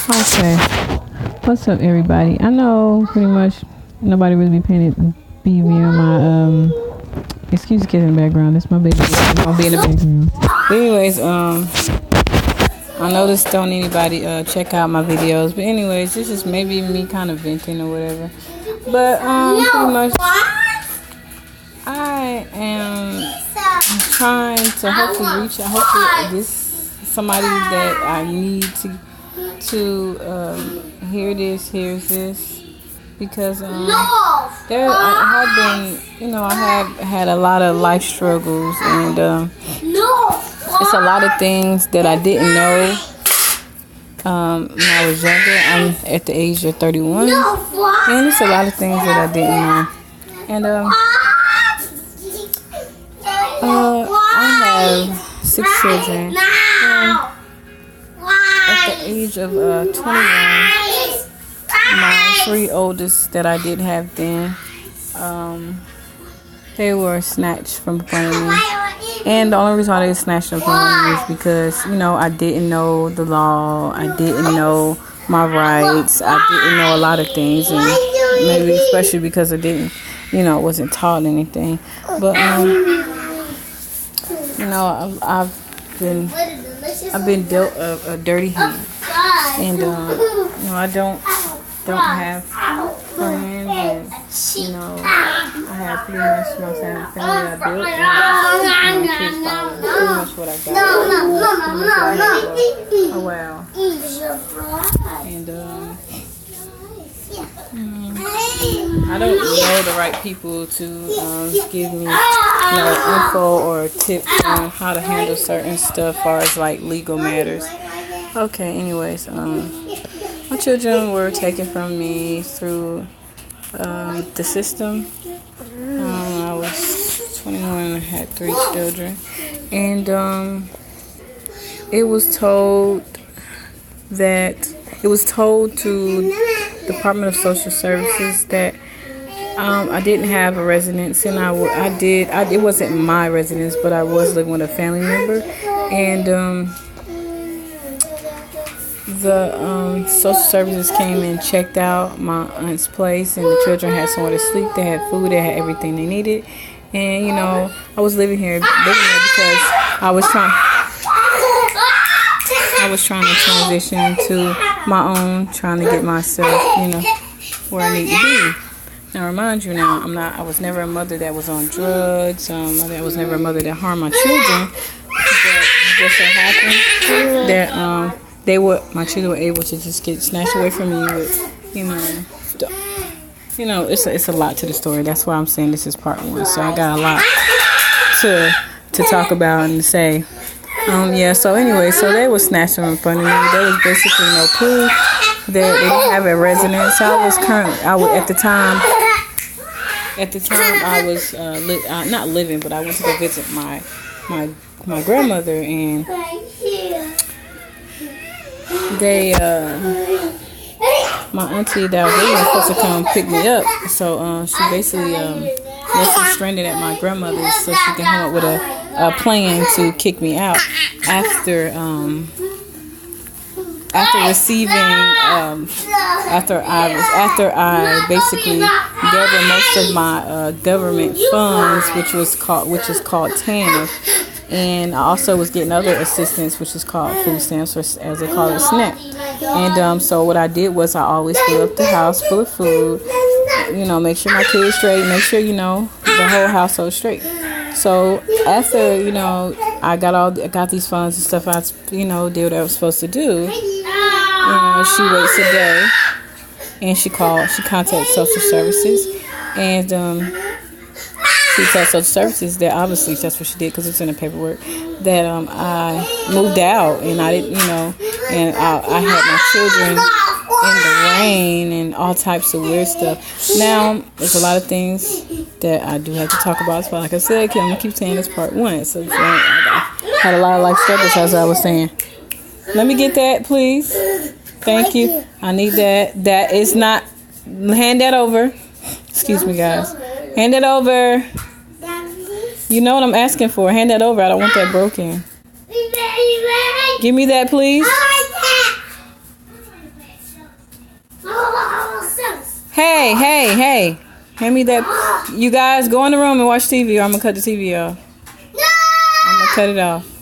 Okay. What's up, everybody? I know pretty much nobody really be on my excuse the kid in the background. That's my baby. I'll be in the background. But anyways, I noticed don't anybody check out my videos. But anyways, this is maybe me kind of venting or whatever. But pretty much I am trying to hopefully reach out. Hopefully this is somebody that I need to hears this, because there I have been, I have had a lot of life struggles, and it's a lot of things that I didn't know when I was younger. I'm at the age of 31, and it's a lot of things that I didn't know. And I have 6 children. At the age of 21, my 3 oldest that I did have then, they were snatched from front of me. And the only reason why they snatched them from me is because, I didn't know the law. I didn't know my rights. I didn't know a lot of things. And maybe especially because I didn't, wasn't taught anything. But, I've been dealt a dirty hand. And, I don't have friends, and I have pretty much my family I built, and my kids follow pretty much what I got. Wow. And I don't know the right people to give me info or tips on how to handle certain stuff as far as like legal matters. Okay, anyways, my children were taken from me through the system. I was 21 and I had 3 children. And it was told to Department of Social Services that I didn't have a residence, and it wasn't my residence, but I was living with a family member. And the social services came and checked out my aunt's place, and the children had somewhere to sleep. They had food. They had everything they needed. And I was living there because I was trying to transition to my own, trying to get myself, where I need to be. Now, remind you, I was never a mother that was on drugs. I was never a mother that harmed my children. But just so happened that my children were able to just get snatched away from me with, it's a lot to the story. That's why I'm saying this is part 1. So I got a lot to talk about and to say. So anyway, so they were snatched in front of me. There was basically no proof that they didn't have a residence. At the time I was not living, but I went to go visit my grandmother, and my auntie that was supposed to come pick me up. So she basically left me stranded at my grandmother's so she can come up with a plan to kick me out after I basically gave her most of my government funds, which is called TANF. And I also was getting other assistance, which is called food stamps, or as they call it, SNAP. And so what I did was I always filled up the house full of food, make sure my kids straight, make sure, the whole household straight. So after, I got these funds and stuff, I, did what I was supposed to do. She waits a day, and she contacted social services, and she told social services that obviously that's what she did because it's in the paperwork, that I moved out, and I didn't, and I had my children in the rain and all types of weird stuff. Now, there's a lot of things that I do have to talk about. But like I said, I'm going to keep saying this part 1. So I had a lot of life struggles, as I was saying. Let me get that, please. Thank you. I need that. That is not... Hand that over. Excuse me, guys. Hand it over. You know what I'm asking for. Hand that over. I don't want that broken. Give me that, please. Hey, hey, hey. Hand me that. You guys go in the room and watch TV or I'm going to cut the TV off. I'm going to cut it off.